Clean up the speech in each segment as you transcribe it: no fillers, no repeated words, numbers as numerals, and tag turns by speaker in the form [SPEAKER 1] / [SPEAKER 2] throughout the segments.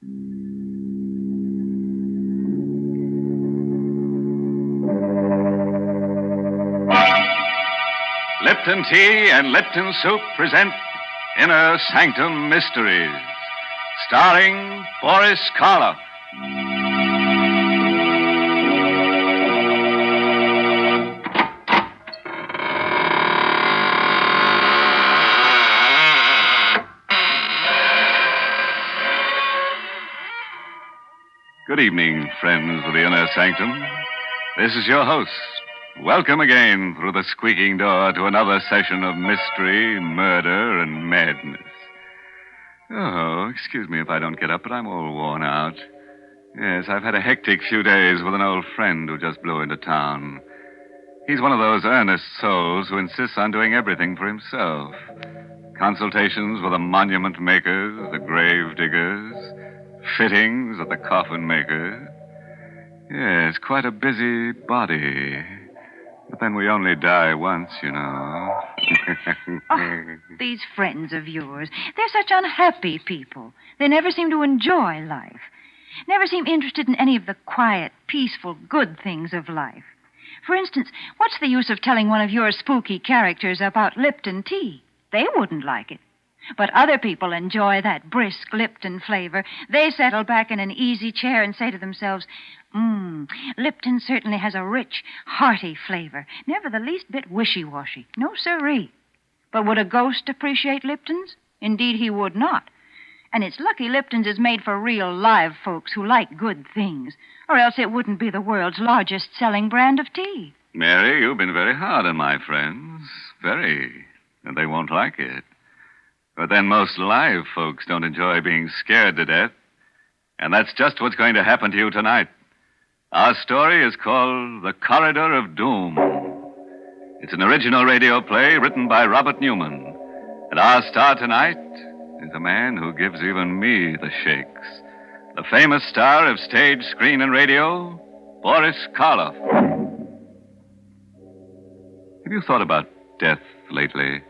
[SPEAKER 1] Lipton Tea and Lipton Soup present Inner Sanctum Mysteries, starring Boris Karloff. Good evening, friends of the Inner Sanctum. This is your host. Welcome again through the squeaking door to another session of mystery, murder, and madness. Oh, excuse me if I don't get up, but I'm all worn out. Yes, I've had a hectic few days with an old friend who just blew into town. He's one of those earnest souls who insists on doing everything for himself. Consultations with the monument makers, the grave diggers, fittings at the coffin makers. Yes, quite a busy body. But then we only die once, you know.
[SPEAKER 2] Oh, these friends of yours, they're such unhappy people. They never seem to enjoy life. Never seem interested in any of the quiet, peaceful, good things of life. For instance, what's the use of telling one of your spooky characters about Lipton tea? They wouldn't like it. But other people enjoy that brisk Lipton flavor. They settle back in an easy chair and say to themselves, Lipton certainly has a rich, hearty flavor. Never the least bit wishy-washy. No siree. But would a ghost appreciate Lipton's? Indeed, he would not. And it's lucky Lipton's is made for real live folks who like good things, or else it wouldn't be the world's largest selling brand of tea.
[SPEAKER 1] Mary, you've been very hard on my friends. Very. And they won't like it. But then most live folks don't enjoy being scared to death. And that's just what's going to happen to you tonight. Our story is called The Corridor of Doom. It's an original radio play written by Robert Newman. And our star tonight is a man who gives even me the shakes. The famous star of stage, screen, and radio, Boris Karloff. Have you thought about death lately?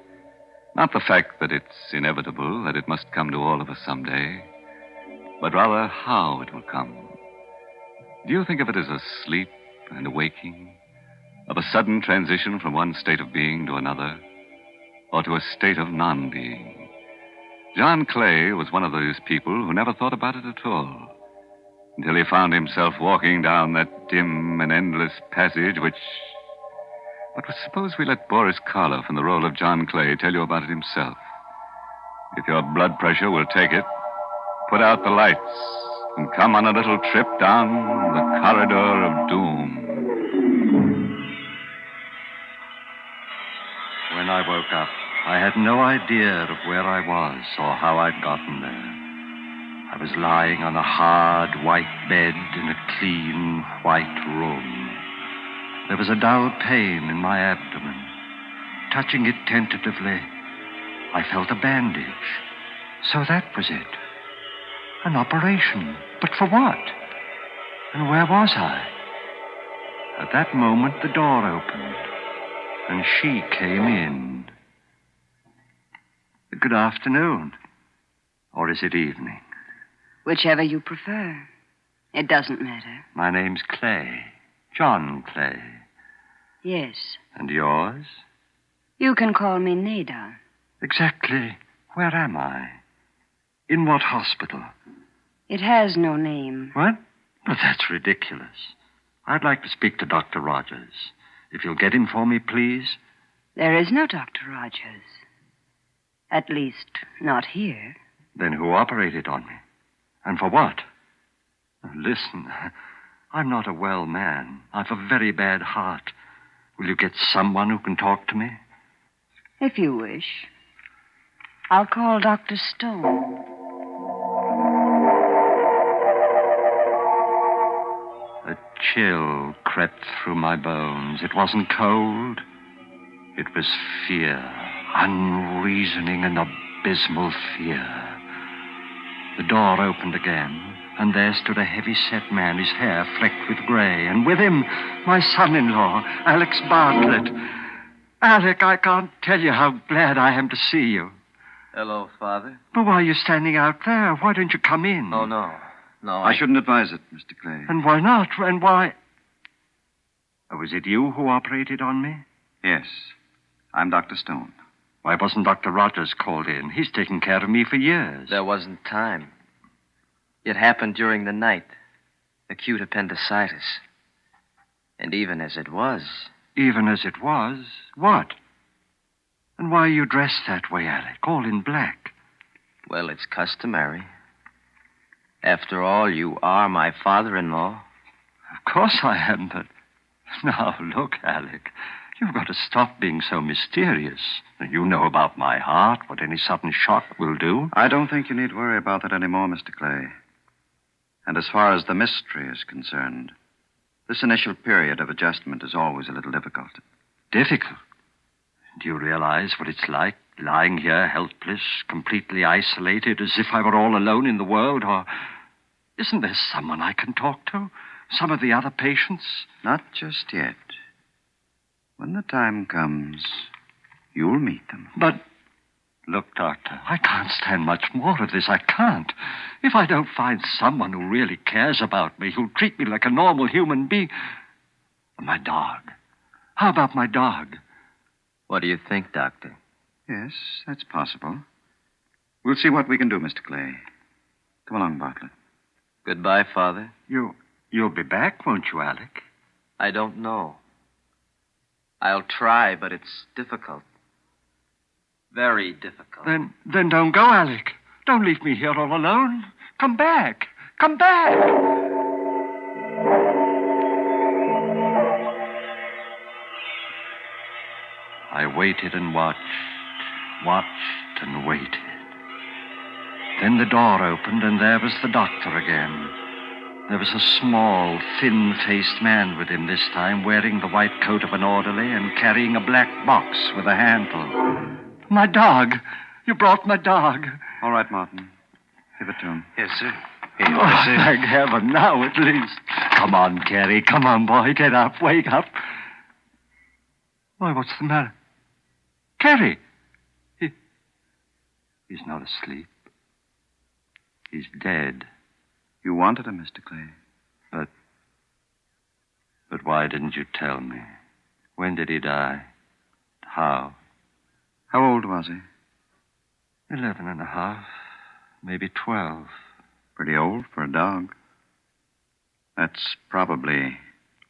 [SPEAKER 1] Not the fact that it's inevitable, that it must come to all of us someday, but rather how it will come. Do you think of it as a sleep and a waking, of a sudden transition from one state of being to another, or to a state of non-being? John Clay was one of those people who never thought about it at all, until he found himself walking down that dim and endless passage which... But suppose we let Boris Karloff in the role of John Clay tell you about it himself. If your blood pressure will take it, put out the lights and come on a little trip down the corridor of doom.
[SPEAKER 3] When I woke up, I had no idea of where I was or how I'd gotten there. I was lying on a hard, white bed in a clean, white room. There was a dull pain in my abdomen. Touching it tentatively, I felt a bandage. So that was it. An operation. But for what? And where was I? At that moment, the door opened, and she came in. Good afternoon. Or is it evening?
[SPEAKER 4] Whichever you prefer. It doesn't matter.
[SPEAKER 3] My name's Clay. John Clay.
[SPEAKER 4] Yes.
[SPEAKER 3] And yours?
[SPEAKER 4] You can call me Nada.
[SPEAKER 3] Exactly. Where am I? In what hospital?
[SPEAKER 4] It has no name.
[SPEAKER 3] What? But that's ridiculous. I'd like to speak to Dr. Rogers. If you'll get him for me, please.
[SPEAKER 4] There is no Dr. Rogers. At least, not here.
[SPEAKER 3] Then who operated on me? And for what? Listen, I'm not a well man. I've a very bad heart. Will you get someone who can talk to me?
[SPEAKER 4] If you wish. I'll call Dr. Stone.
[SPEAKER 3] A chill crept through my bones. It wasn't cold. It was fear. Unreasoning and abysmal fear. The door opened again. And there stood a heavy-set man, his hair flecked with gray, and with him, my son-in-law, Alex Bartlett. Alec, I can't tell you how glad I am to see you.
[SPEAKER 5] Hello, Father.
[SPEAKER 3] But why are you standing out there? Why don't you come in?
[SPEAKER 5] Oh, no. No,
[SPEAKER 6] I shouldn't advise it, Mr. Clay.
[SPEAKER 3] And why not? And why... Oh, was it you who operated on me?
[SPEAKER 6] Yes. I'm Dr. Stone.
[SPEAKER 3] Why wasn't Dr. Rogers called in? He's taken care of me for years.
[SPEAKER 5] There wasn't time. It happened during the night. Acute appendicitis. And even as it was...
[SPEAKER 3] Even as it was? What? And why are you dressed that way, Alec? All in black.
[SPEAKER 5] Well, it's customary. After all, you are my father-in-law.
[SPEAKER 3] Of course I am, but... Now, look, Alec. You've got to stop being so mysterious. You know about my heart, what any sudden shock will do.
[SPEAKER 6] I don't think you need worry about that anymore, Mr. Clay. And as far as the mystery is concerned, this initial period of adjustment is always a little difficult.
[SPEAKER 3] Difficult? Do you realize what it's like, lying here helpless, completely isolated, as if I were all alone in the world? Or isn't there someone I can talk to? Some of the other patients?
[SPEAKER 6] Not just yet. When the time comes, you'll meet them.
[SPEAKER 3] But, look, Doctor, I can't stand much more of this. I can't. If I don't find someone who really cares about me, who'll treat me like a normal human being... My dog. How about my dog?
[SPEAKER 5] What do you think, Doctor?
[SPEAKER 6] Yes, that's possible. We'll see what we can do, Mr. Clay. Come along, Bartlett.
[SPEAKER 5] Goodbye, Father.
[SPEAKER 3] You'll be back, won't you, Alec?
[SPEAKER 5] I don't know. I'll try, but it's difficult. Very difficult.
[SPEAKER 3] Then don't go, Alec. Don't leave me here all alone. Come back. Come back. I waited and watched and waited. Then the door opened, and there was the doctor again. There was a small, thin-faced man with him this time, wearing the white coat of an orderly and carrying a black box with a handle. My dog. You brought my dog.
[SPEAKER 6] All right, Martin. Give it to him.
[SPEAKER 5] Yes, sir.
[SPEAKER 3] Thank heaven, now at least. Come on, Carrie. Come on, boy. Get up. Wake up. Why, what's the matter? Carrie. He's not asleep. He's dead.
[SPEAKER 6] You wanted him, Mr. Clay.
[SPEAKER 3] But why didn't you tell me? When did he die? How?
[SPEAKER 6] How old was he?
[SPEAKER 3] 11 and a half. Maybe 12.
[SPEAKER 6] Pretty old for a dog. That's probably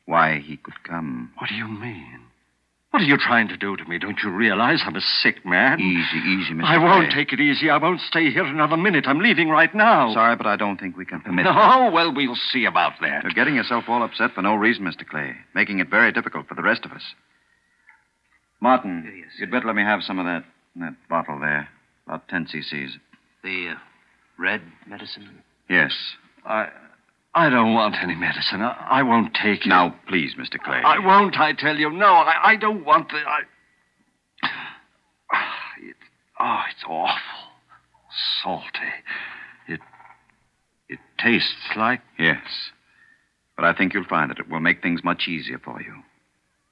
[SPEAKER 6] why he could come.
[SPEAKER 3] What do you mean? What are you trying to do to me? Don't you realize I'm a sick man?
[SPEAKER 6] Easy, Mr.
[SPEAKER 3] I won't
[SPEAKER 6] Clay.
[SPEAKER 3] take it easy. I won't stay here another minute. I'm leaving right now.
[SPEAKER 6] Sorry, but I don't think we can permit that.
[SPEAKER 3] Oh, well, we'll see about that.
[SPEAKER 6] You're getting yourself all upset for no reason, Mr. Clay, making it very difficult for the rest of us. Martin,
[SPEAKER 5] Yes,
[SPEAKER 6] you'd better let me have some of that bottle there. About 10 cc's.
[SPEAKER 5] The red medicine?
[SPEAKER 6] Yes.
[SPEAKER 3] I don't want any medicine. I won't take it.
[SPEAKER 6] Now, please, Mr. Clay.
[SPEAKER 3] I won't, I tell you. No, I don't want the... It's awful. Salty. It tastes like...
[SPEAKER 6] Yes. But I think you'll find that it will make things much easier for you.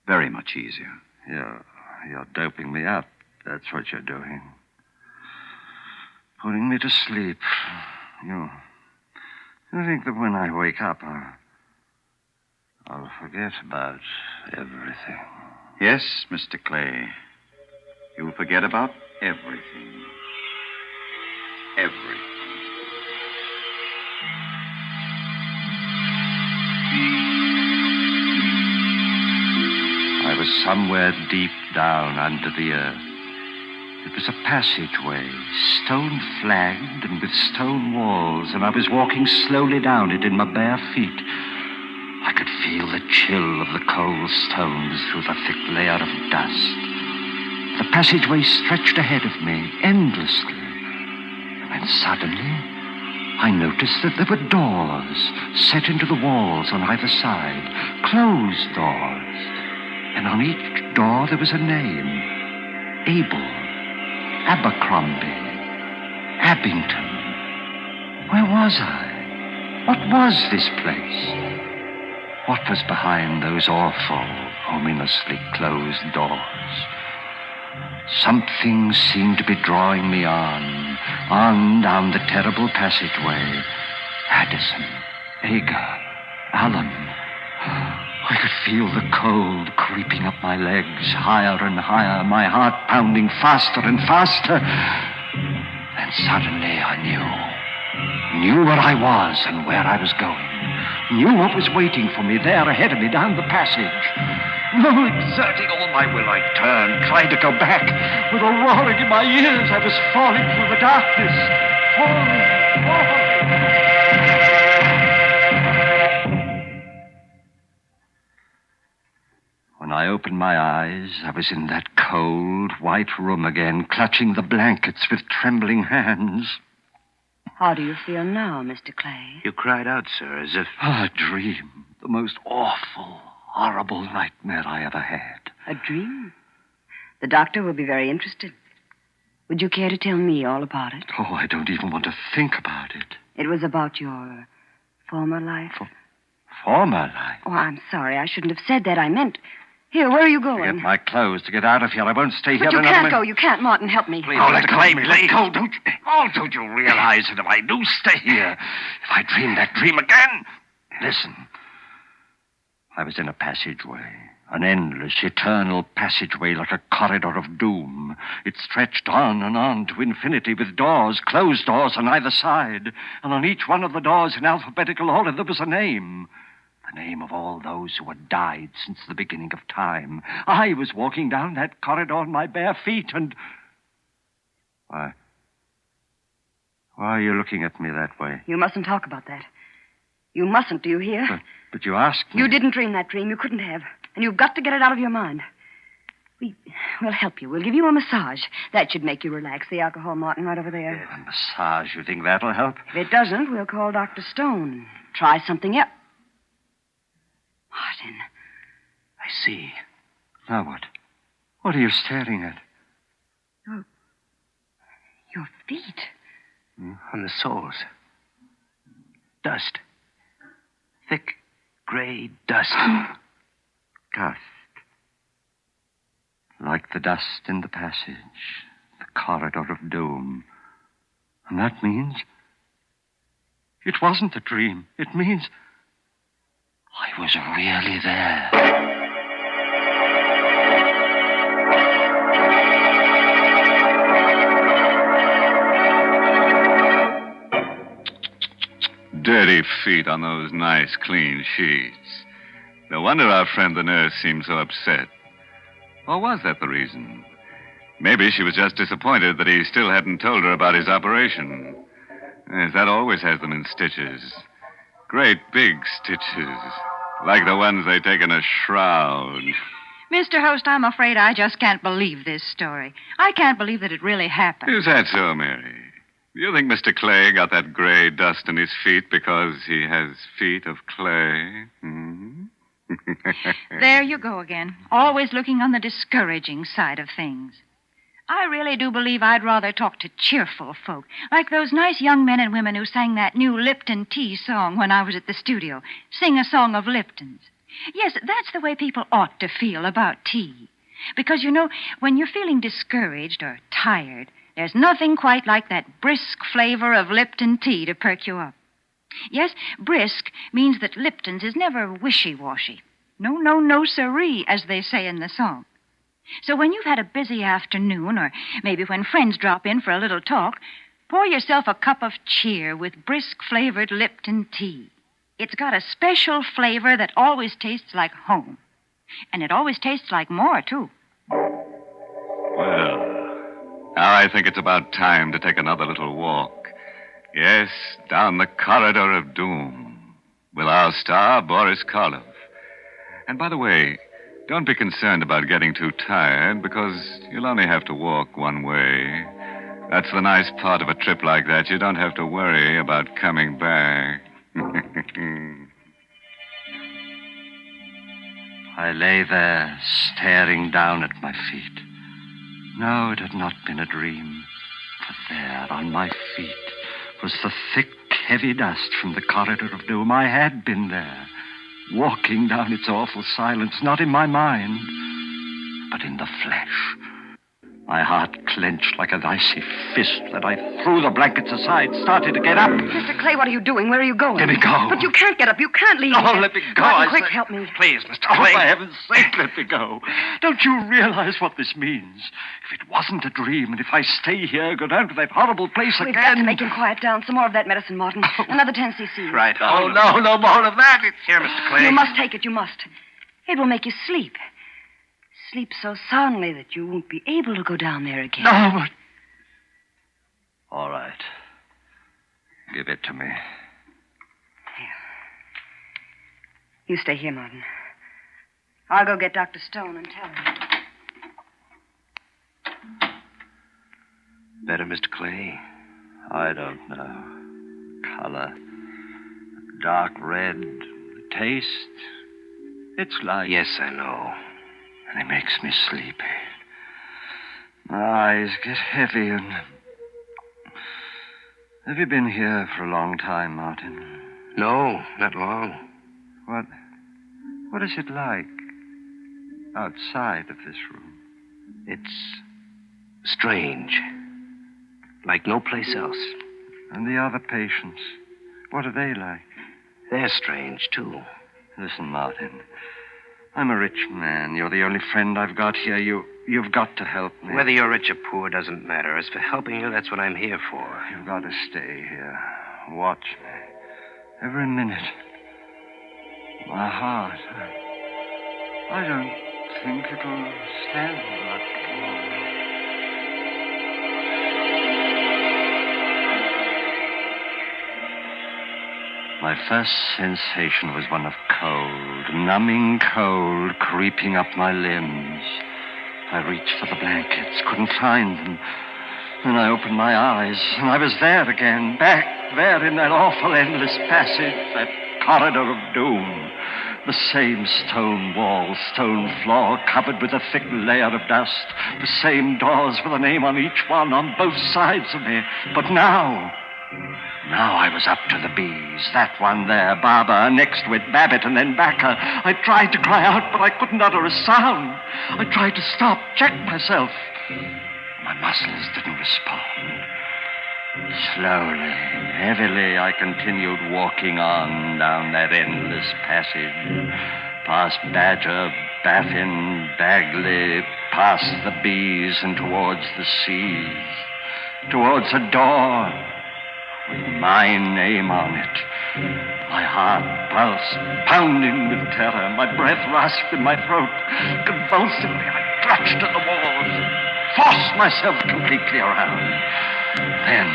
[SPEAKER 6] Very much easier.
[SPEAKER 3] You're doping me up. That's what you're doing. Putting me to sleep. You think that when I wake up, I'll forget about everything.
[SPEAKER 6] Yes, Mr. Clay. You'll forget about everything. Everything.
[SPEAKER 3] I was somewhere deep down under the earth. It was a passageway, stone-flagged and with stone walls, and I was walking slowly down it in my bare feet. I could feel the chill of the cold stones through the thick layer of dust. The passageway stretched ahead of me, endlessly. And then suddenly, I noticed that there were doors set into the walls on either side, closed doors. And on each door there was a name. Abel, Abercrombie, Abington. Where was I? What was this place? What was behind those awful, ominously closed doors? Something seemed to be drawing me on down the terrible passageway. Addison, Aga, Allen. I could feel the cold creeping up my legs, higher and higher, my heart pounding faster and faster. Then suddenly I knew where I was and where I was going. Knew what was waiting for me there ahead of me down the passage. No, exerting all my will, I turned, tried to go back. With a roaring in my ears, I was falling through the darkness. Falling. When I opened my eyes, I was in that cold, white room again, clutching the blankets with trembling hands.
[SPEAKER 4] How do you feel now, Mr. Clay?
[SPEAKER 6] You cried out, sir, as if...
[SPEAKER 3] A dream. The most awful, horrible nightmare I ever had.
[SPEAKER 4] A dream? The doctor will be very interested. Would you care to tell me all about it?
[SPEAKER 3] Oh, I don't even want to think about it.
[SPEAKER 4] It was about your former life?
[SPEAKER 3] Former life?
[SPEAKER 4] Oh, I'm sorry. I shouldn't have said that. I meant... Here, where are you going?
[SPEAKER 3] To get my clothes, to get out of here. I won't stay here
[SPEAKER 4] But you
[SPEAKER 3] another
[SPEAKER 4] can't
[SPEAKER 3] minute.
[SPEAKER 4] go. You can't, Martin. Help me.
[SPEAKER 3] Please, let go. Don't you realize that if I do stay here, if I dream that dream again... Listen. I was in a passageway. An endless, eternal passageway like a corridor of doom. It stretched on and on to infinity with doors, closed doors on either side. And on each one of the doors in alphabetical order there was a name. The name of all those who had died since the beginning of time. I was walking down that corridor on my bare feet and... Why are you looking at me that way?
[SPEAKER 4] You mustn't talk about that. You mustn't, do you hear?
[SPEAKER 3] But you asked me.
[SPEAKER 4] You didn't dream that dream. You couldn't have. And you've got to get it out of your mind. We'll help you. We'll give you a massage. That should make you relax. The alcohol, Martin, right over there.
[SPEAKER 3] A massage, you think that'll help?
[SPEAKER 4] If it doesn't, we'll call Dr. Stone. Try something else. Martin.
[SPEAKER 3] I see. Now what? What are you staring at?
[SPEAKER 4] Your feet.
[SPEAKER 6] On the soles. Dust. Thick, gray dust.
[SPEAKER 3] Dust. Like the dust in the passage. The corridor of doom. And that means... It wasn't a dream. It means... I was really there.
[SPEAKER 1] Dirty feet on those nice, clean sheets. No wonder our friend the nurse seemed so upset. Or was that the reason? Maybe she was just disappointed that he still hadn't told her about his operation. Yes, that always has them in stitches. Great big stitches. Like the ones they take in a shroud.
[SPEAKER 2] Mr. Host, I'm afraid I just can't believe this story. I can't believe that it really happened.
[SPEAKER 1] Is that so, Mary? Do you think Mr. Clay got that gray dust in his feet because he has feet of clay? Hmm?
[SPEAKER 2] There you go again. Always looking on the discouraging side of things. I really do believe I'd rather talk to cheerful folk, like those nice young men and women who sang that new Lipton tea song when I was at the studio. Sing a song of Lipton's. Yes, that's the way people ought to feel about tea. Because, you know, when you're feeling discouraged or tired, there's nothing quite like that brisk flavor of Lipton tea to perk you up. Yes, brisk means that Lipton's is never wishy-washy. No, siree, as they say in the song. So when you've had a busy afternoon, or maybe when friends drop in for a little talk, pour yourself a cup of cheer with brisk-flavored Lipton tea. It's got a special flavor that always tastes like home. And it always tastes like more, too.
[SPEAKER 1] Well, now I think it's about time to take another little walk. Yes, down the corridor of doom with our star, Boris Karloff. And by the way, don't be concerned about getting too tired, because you'll only have to walk one way. That's the nice part of a trip like that. You don't have to worry about coming back.
[SPEAKER 3] I lay there, staring down at my feet. No, it had not been a dream. For there, on my feet, was the thick, heavy dust from the corridor of doom. I had been there, walking down its awful silence, not in my mind, but in the flesh. My heart clenched like an icy fist. Then I threw the blankets aside, started to get up.
[SPEAKER 4] Mr. Clay, what are you doing? Where are you going?
[SPEAKER 3] Let me go.
[SPEAKER 4] But you can't get up. You can't leave.
[SPEAKER 3] Oh, let me go.
[SPEAKER 4] Martin, quick, help me.
[SPEAKER 3] Please, Mr. Clay. For heaven's sake, let me go. Don't you realize what this means? If it wasn't a dream, and if I stay here, go down to that horrible place
[SPEAKER 4] We've
[SPEAKER 3] again...
[SPEAKER 4] got to make him quiet down. Some more of that medicine, Martin. Another 10 cc.
[SPEAKER 3] Right. Oh, no more of that. It's
[SPEAKER 7] Here, Mr. Clay.
[SPEAKER 4] You must take it. You must. It will make you sleep. Sleep so soundly that you won't be able to go down there again.
[SPEAKER 3] No, but... All right. Give it to me.
[SPEAKER 4] You stay here, Martin. I'll go get Dr. Stone and tell him.
[SPEAKER 7] Better, Mr. Clay?
[SPEAKER 3] I don't know. Color. Dark red. Taste. It's like...
[SPEAKER 7] Yes, I know.
[SPEAKER 3] And it makes me sleepy. My eyes get heavy and... Have you been here for a long time, Martin?
[SPEAKER 7] No, not long.
[SPEAKER 3] What is it like outside of this room?
[SPEAKER 7] It's strange. Like no place else.
[SPEAKER 3] And the other patients, what are they like?
[SPEAKER 7] They're strange, too.
[SPEAKER 3] Listen, Martin. I'm a rich man. You're the only friend I've got here. You've got to help me.
[SPEAKER 7] Whether you're rich or poor doesn't matter. As for helping you, that's what I'm here for.
[SPEAKER 3] You've got to stay here. Watch me. Every minute. My heart. I don't think it'll stand much longer. My first sensation was one of cold, numbing cold, creeping up my limbs. I reached for the blankets, couldn't find them. Then I opened my eyes, and I was there again, back there in that awful endless passage, that corridor of doom. The same stone wall, stone floor, covered with a thick layer of dust. The same doors with a name on each one, on both sides of me. But now I was up to the bees. That one there, Barbara, next to it, Babbitt, and then Backer. I tried to cry out, but I couldn't utter a sound. I tried to stop, check myself. My muscles didn't respond. Slowly, heavily, I continued walking on down that endless passage, past Badger, Baffin, Bagley, past the bees and towards the seas, towards a door with my name on it. My heart pulsed, pounding with terror. My breath rasped in my throat. Convulsively, I clutched at the walls, forced myself completely around. Then,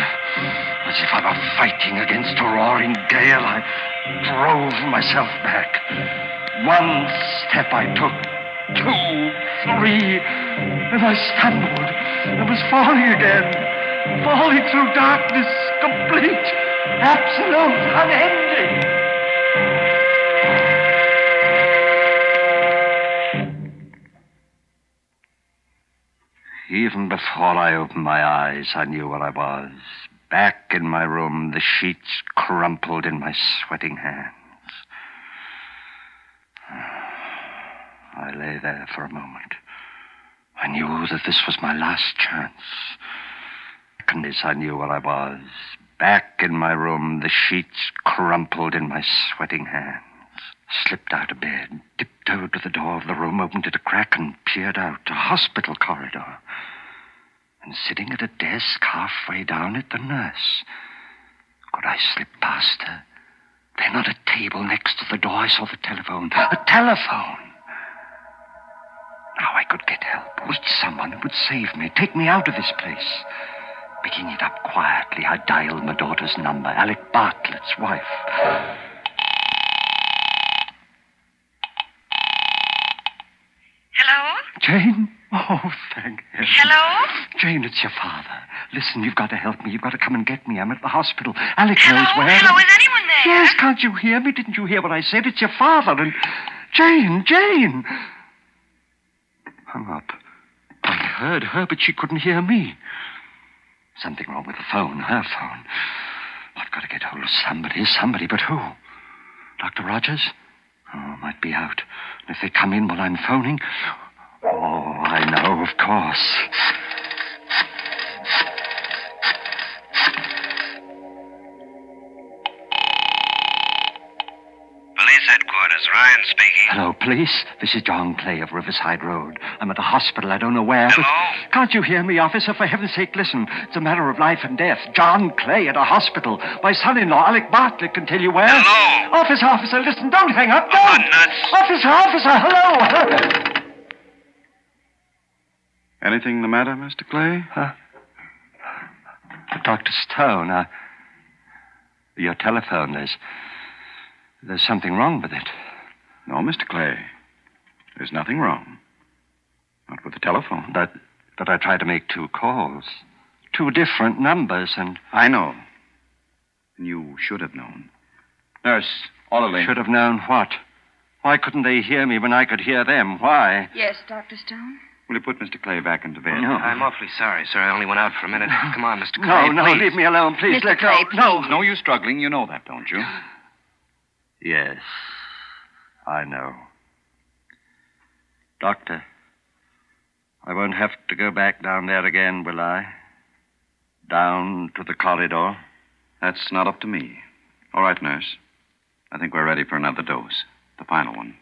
[SPEAKER 3] as if I were fighting against a roaring gale, I drove myself back. One step I took, 2, 3, and I stumbled and was falling again. Falling through darkness, complete, absolute, unending. Even before I opened my eyes, I knew where I was. Back in my room, the sheets crumpled in my sweating hands. I lay there for a moment. I knew that this was my last chance. I knew where I was. Back in my room, the sheets crumpled in my sweating hands. Slipped out of bed, tiptoed to the door of the room, opened it a crack, and peered out. A hospital corridor. And sitting at a desk halfway down it, the nurse. Could I slip past her? Then on a table next to the door, I saw the telephone. A telephone! Now I could get help. Reach someone who would save me, take me out of this place. Picking it up quietly, I dialed my daughter's number, Alec Bartlett's wife.
[SPEAKER 8] Hello?
[SPEAKER 3] Jane? Oh, thank heaven.
[SPEAKER 8] Hello?
[SPEAKER 3] Jane, it's your father. Listen, you've got to help me. You've got to come and get me. I'm at the hospital. Alec
[SPEAKER 8] Hello?
[SPEAKER 3] knows where.
[SPEAKER 8] Hello? Is anyone there?
[SPEAKER 3] Yes, can't you hear me? Didn't you hear what I said? It's your father and... Jane! Hung up. I heard her, but she couldn't hear me. Something wrong with the phone, her phone. I've got to get hold of somebody, but who? Dr. Rogers? Oh, might be out. And if they come in while I'm phoning... Oh, I know, of course.
[SPEAKER 7] Police headquarters. Ryan speaking.
[SPEAKER 3] Hello, police. This is John Clay of Riverside Road. I'm at the hospital. I don't know where.
[SPEAKER 7] Hello?
[SPEAKER 3] But can't you hear me, officer? For heaven's sake, listen. It's a matter of life and death. John Clay at a hospital. My son-in-law, Alec Bartlett, can tell you where.
[SPEAKER 7] Hello?
[SPEAKER 3] Officer, listen. Don't hang up. Don't.
[SPEAKER 7] Oh, nuts.
[SPEAKER 3] Officer, hello.
[SPEAKER 6] Anything the matter, Mr. Clay?
[SPEAKER 3] Dr. Stone, your telephone, there's something wrong with it.
[SPEAKER 6] No, Mr. Clay. There's nothing wrong. Not with the telephone.
[SPEAKER 3] But I tried to make 2 calls. 2 different numbers, and...
[SPEAKER 6] I know. And you should have known. Nurse, orderly.
[SPEAKER 3] Should have known what? Why couldn't they hear me when I could hear them? Why?
[SPEAKER 4] Yes, Dr. Stone?
[SPEAKER 6] Will you put Mr. Clay back into bed?
[SPEAKER 3] No.
[SPEAKER 7] I'm awfully sorry, sir. I only went out for a minute. Come on, Mr. Clay.
[SPEAKER 3] No,
[SPEAKER 7] please.
[SPEAKER 3] leave me alone, please.
[SPEAKER 4] Mr.
[SPEAKER 3] Let go.
[SPEAKER 4] Clay,
[SPEAKER 3] No.
[SPEAKER 6] No use struggling. You know that, don't you?
[SPEAKER 3] Yes, I know. Doctor, I won't have to go back down there again, will I? Down to the corridor?
[SPEAKER 6] That's not up to me. All right, nurse. I think we're ready for another dose. The final one.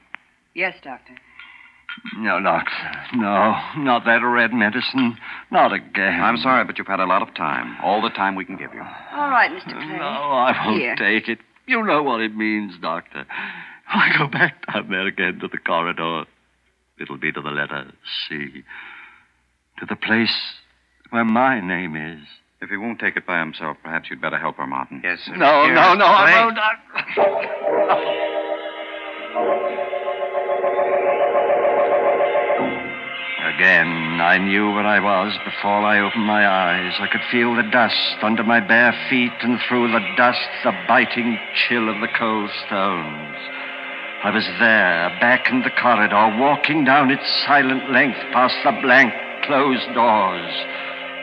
[SPEAKER 4] Yes, Doctor.
[SPEAKER 3] No, doctor. No, not that red medicine. Not again.
[SPEAKER 6] I'm sorry, but you've had a lot of time. All the time we can give you.
[SPEAKER 4] All right, Mr. Clay.
[SPEAKER 3] No, I won't
[SPEAKER 4] Here.
[SPEAKER 3] take it. You know what it means, Doctor. I go back down there again to the corridor. It'll be to the letter C. To the place where my name is.
[SPEAKER 6] If he won't take it by himself, perhaps you'd better help her, Martin.
[SPEAKER 7] Yes, sir.
[SPEAKER 3] No,
[SPEAKER 7] Here,
[SPEAKER 3] no,
[SPEAKER 7] Mr.
[SPEAKER 3] no,
[SPEAKER 7] Clay.
[SPEAKER 3] no, Doctor. Again, I knew where I was before I opened my eyes. I could feel the dust under my bare feet, and through the dust, the biting chill of the cold stones. I was there, back in the corridor, walking down its silent length past the blank, closed doors.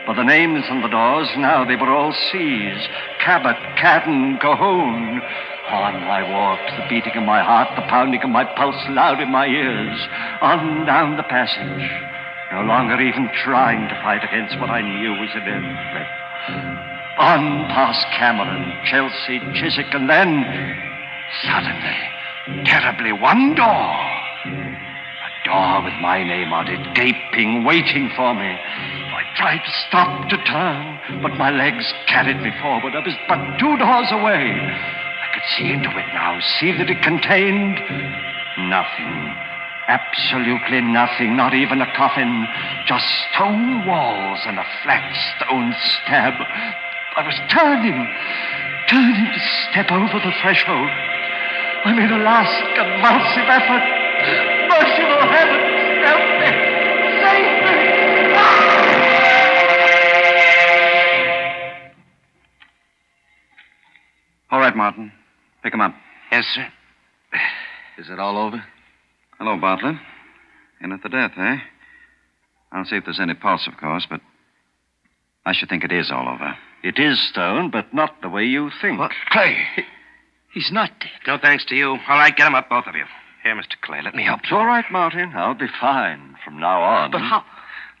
[SPEAKER 3] For the names on the doors, now they were all C's. Cabot, Cadden, Cahoon. On I walked, the beating of my heart, the pounding of my pulse loud in my ears. On down the passage, no longer even trying to fight against what I knew was inevitable. On past Cameron, Chelsea, Chiswick, and then, suddenly, terribly, one door. A door with my name on it, gaping, waiting for me. I tried to stop, to turn, but my legs carried me forward. I was but 2 doors away. I could see into it now, see that it contained nothing. Absolutely nothing, not even a coffin. Just stone walls and a flat stone slab. I was turning to step over the threshold. I made a last convulsive effort. Merciful heavens, help me! Save me!
[SPEAKER 6] All right, Martin. Pick him up.
[SPEAKER 7] Yes, sir.
[SPEAKER 5] Is it all over?
[SPEAKER 6] Hello, Bartlett. In at the death, eh? I'll see if there's any pulse, of course, but I should think it is all over.
[SPEAKER 3] It is Stone, but not the way you think.
[SPEAKER 7] What? Clay.
[SPEAKER 3] He's not dead.
[SPEAKER 7] No thanks to you. All right, get him up, both of you. Here, Mr. Clay, let me help
[SPEAKER 3] It's
[SPEAKER 7] you.
[SPEAKER 3] all right, Martin. I'll be fine from now on.
[SPEAKER 7] But how?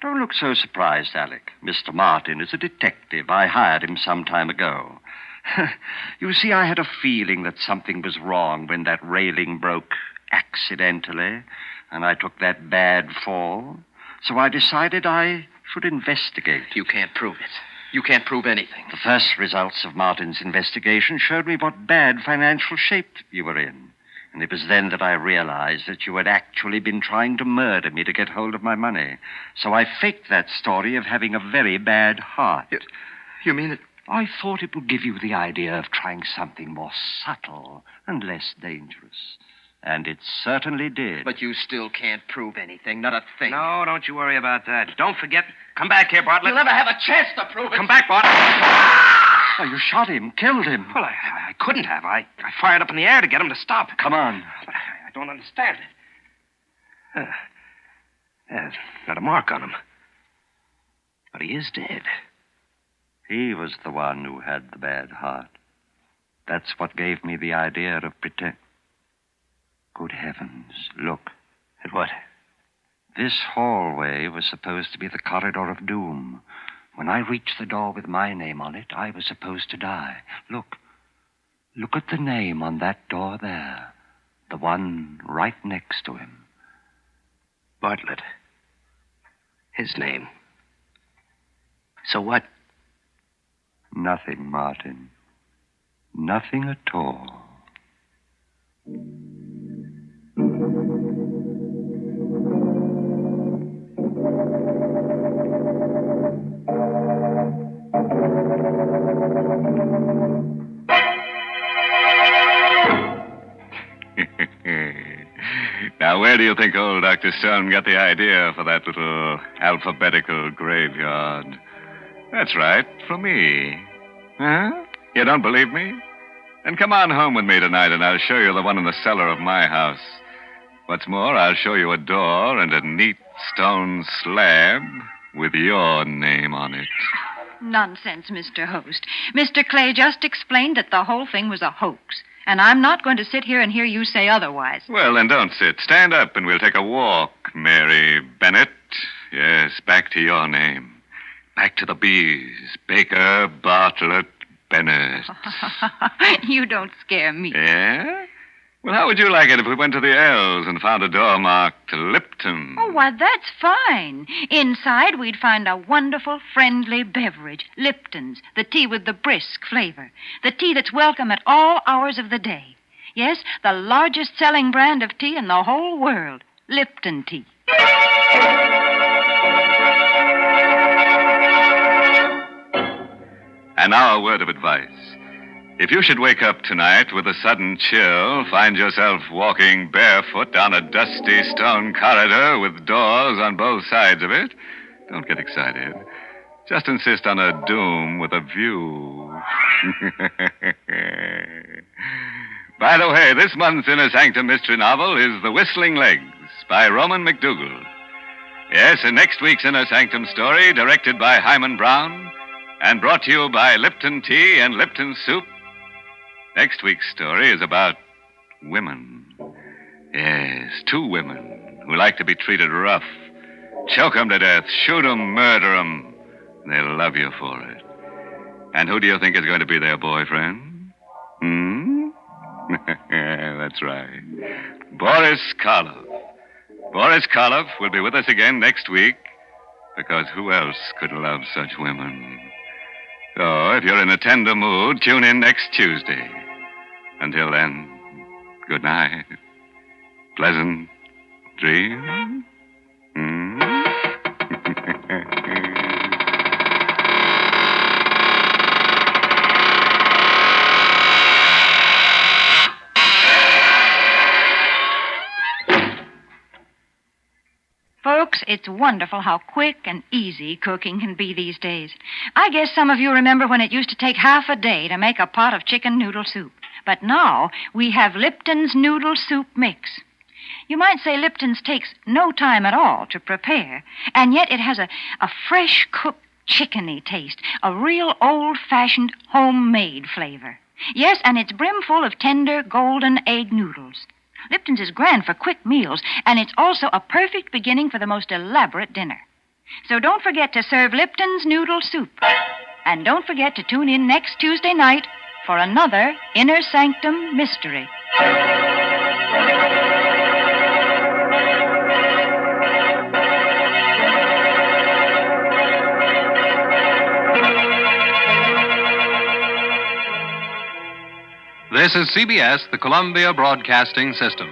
[SPEAKER 3] Don't look so surprised, Alec. Mr. Martin is a detective. I hired him some time ago. You see, I had a feeling that something was wrong when that railing broke accidentally, and I took that bad fall. So I decided I should investigate.
[SPEAKER 5] You can't prove it. You can't prove anything.
[SPEAKER 3] The first results of Martin's investigation showed me what bad financial shape you were in. And it was then that I realized that you had actually been trying to murder me to get hold of my money. So I faked that story of having a very bad heart.
[SPEAKER 5] You mean it?
[SPEAKER 3] I thought it would give you the idea of trying something more subtle and less dangerous. And it certainly did.
[SPEAKER 5] But you still can't prove anything, not a thing.
[SPEAKER 7] No, don't you worry about that. Don't forget. Come back here, Bartlett.
[SPEAKER 5] You'll never have a chance to prove it.
[SPEAKER 7] Come back, Bartlett.
[SPEAKER 3] Oh, you shot him, killed him.
[SPEAKER 7] Well, I couldn't have. I fired up in the air to get him to stop.
[SPEAKER 3] Come on.
[SPEAKER 7] But I don't understand it. There's not a mark on him. But he is dead.
[SPEAKER 3] He was the one who had the bad heart. That's what gave me the idea of Good heavens, look.
[SPEAKER 7] At what?
[SPEAKER 3] This hallway was supposed to be the corridor of doom. When I reached the door with my name on it, I was supposed to die. Look. Look at the name on that door there. The one right next to him.
[SPEAKER 7] Bartlett. His name. So what?
[SPEAKER 3] Nothing, Martin. Nothing at all.
[SPEAKER 1] Now, where do you think old Dr. Stone got the idea for that little alphabetical graveyard? That's right, for me. Huh? You don't believe me? Then come on home with me tonight, and I'll show you the one in the cellar of my house. What's more, I'll show you a door and a neat stone slab with your name on it.
[SPEAKER 2] Nonsense, Mr. Host. Mr. Clay just explained that the whole thing was a hoax. And I'm not going to sit here and hear you say otherwise.
[SPEAKER 1] Well, then don't sit. Stand up and we'll take a walk, Mary Bennett. Yes, back to your name. Back to the B's. Baker, Bartlett, Bennett.
[SPEAKER 2] You don't scare me.
[SPEAKER 1] Yeah? Well, how would you like it if we went to the L's and found a door marked Lipton?
[SPEAKER 2] Oh, why, that's fine. Inside, we'd find a wonderful, friendly beverage. Lipton's, the tea with the brisk flavor. The tea that's welcome at all hours of the day. Yes, the largest selling brand of tea in the whole world. Lipton tea.
[SPEAKER 1] And now a word of advice. If you should wake up tonight with a sudden chill, find yourself walking barefoot down a dusty stone corridor with doors on both sides of it, don't get excited. Just insist on a doom with a view. By the way, this month's Inner Sanctum mystery novel is The Whistling Legs by Roman McDougal. Yes, and next week's Inner Sanctum story, directed by Hyman Brown and brought to you by Lipton Tea and Lipton Soup. Next week's story is about women. Yes, two women who like to be treated rough. Choke 'em to death, shoot 'em, murder 'em. They'll love you for it. And who do you think is going to be their boyfriend? That's right. Boris Karloff. Boris Karloff will be with us again next week, because who else could love such women? So, if you're in a tender mood, tune in next Tuesday. Until then, good night. Pleasant dreams.
[SPEAKER 2] Folks, it's wonderful how quick and easy cooking can be these days. I guess some of you remember when it used to take half a day to make a pot of chicken noodle soup. But now we have Lipton's noodle soup mix. You might say Lipton's takes no time at all to prepare, and yet it has a fresh cooked chickeny taste, a real old-fashioned homemade flavor. Yes, and it's brimful of tender golden egg noodles. Lipton's is grand for quick meals, and it's also a perfect beginning for the most elaborate dinner. So don't forget to serve Lipton's noodle soup. And don't forget to tune in next Tuesday night for another Inner Sanctum mystery.
[SPEAKER 8] This is CBS, the Columbia Broadcasting System.